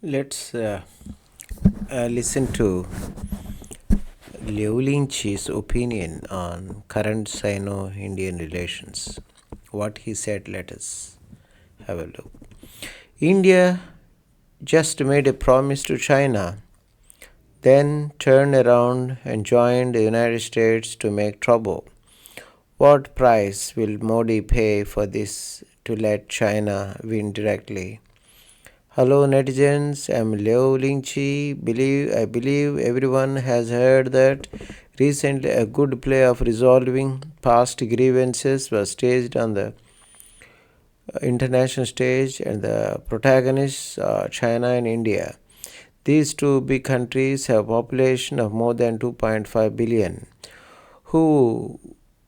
Let's listen to Liu Lingqi's opinion on current Sino-Indian relations. What he said, let us have a look. India just made a promise to China, then turned around and joined the United States to make trouble. What price will Modi pay for this to let China win directly? Hello netizens, I'm Liu Lingqi. I believe everyone has heard that recently a good play of resolving past grievances was staged on the international stage and the protagonists are China and India. These two big countries have a population of more than 2.5 billion. Who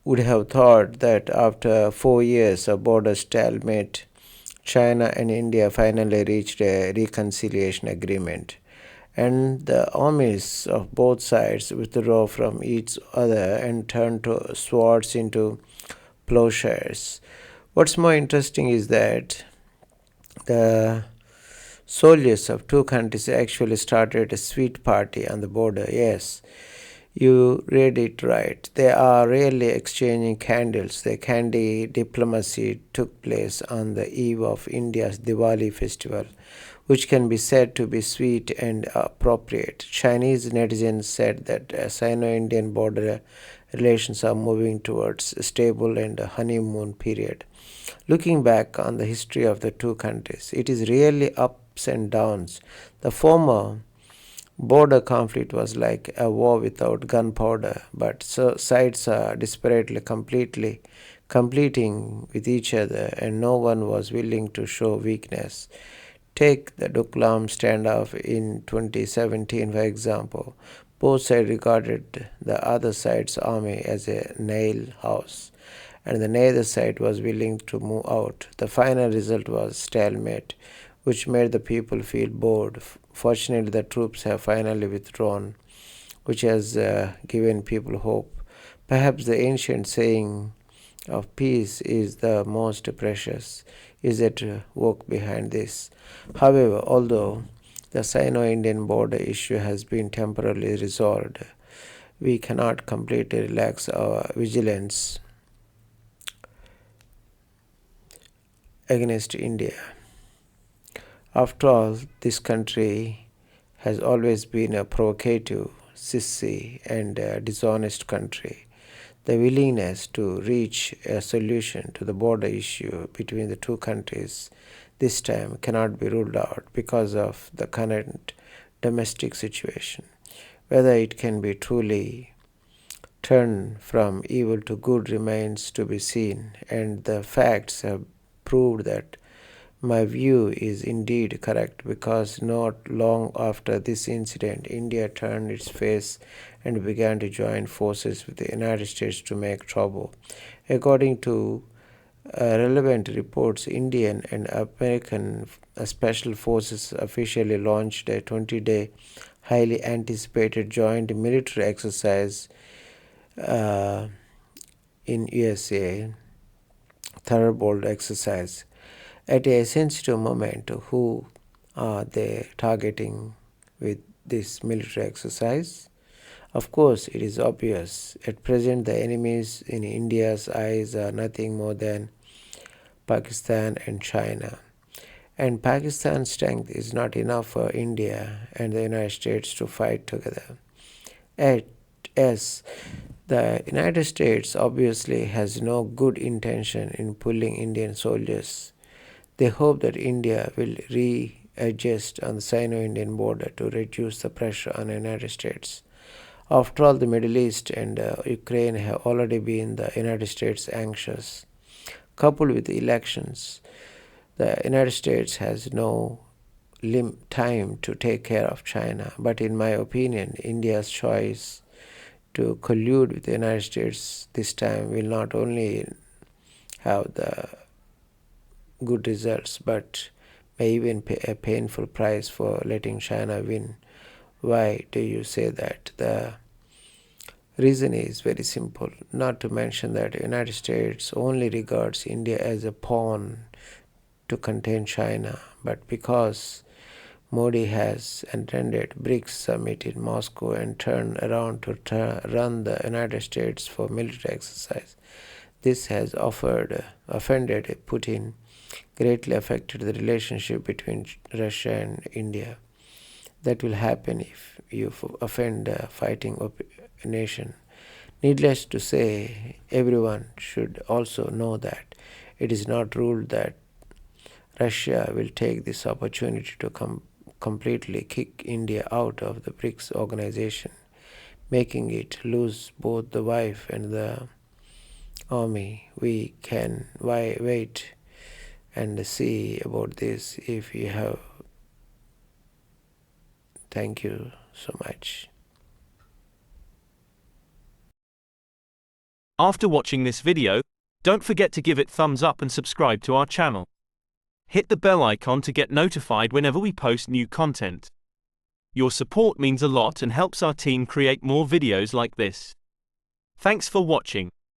would have thought that after 4 years of border stalemate, China and India finally reached a reconciliation agreement, and the armies of both sides withdraw from each other and turn to swords into plowshares. What's more interesting is that the soldiers of two countries actually started a sweet party on the border. Yes, you read it right. They are really exchanging candles. The candy diplomacy took place on the eve of India's Diwali festival, which can be said to be sweet and appropriate. Chinese netizens said that Sino-Indian border relations are moving towards a stable and a honeymoon period. Looking back on the history of the two countries, it is really ups and downs. The former border conflict was like a war without gunpowder, but sides are desperately completing with each other, and no one was willing to show weakness. Take the Doklam standoff in 2017, for example. Both sides regarded the other side's army as a nail house, and the neither side was willing to move out. The final result was stalemate, which made the people feel bored. Fortunately, the troops have finally withdrawn, which has given people hope. Perhaps the ancient saying of peace is the most precious is at work behind this. However, although the Sino-Indian border issue has been temporarily resolved, we cannot completely relax our vigilance against India. After all, this country has always been a provocative, sissy, and dishonest country. The willingness to reach a solution to the border issue between the two countries this time cannot be ruled out because of the current domestic situation. Whether it can be truly turned from evil to good remains to be seen, and the facts have proved that my view is indeed correct, because not long after this incident, India turned its face and began to join forces with the United States to make trouble. According to relevant reports, Indian and American special forces officially launched a 20-day, highly anticipated joint military exercise uh, in USA, Thunderbolt exercise. At a sensitive moment, who are they targeting with this military exercise? Of course, it is obvious. At present, the enemies in India's eyes are nothing more than Pakistan and China. And Pakistan's strength is not enough for India and the United States to fight together. At, as the United States obviously has no good intention in pulling Indian soldiers. They hope that India will readjust on the Sino-Indian border to reduce the pressure on the United States. After all, the Middle East and Ukraine have already been the United States anxious. Coupled with the elections, the United States has no time to take care of China. But in my opinion, India's choice to collude with the United States this time will not only have the good results, but may even pay a painful price for letting China win. Why do you say that? The reason is very simple, not to mention that the United States only regards India as a pawn to contain China, but because Modi has attended BRICS summit in Moscow and turned around to run the United States for military exercise. This has offended Putin, greatly affected the relationship between Russia and India. That will happen if you offend a fighting nation. Needless to say, everyone should also know that it is not ruled that Russia will take this opportunity to completely kick India out of the BRICS organization, making it lose both the wife and the army. We can wait and see about this if you have. Thank you so much. After watching this video, don't forget to give it thumbs up and subscribe to our channel. Hit the bell icon to get notified whenever we post new content. Your support means a lot and helps our team create more videos like this. Thanks for watching.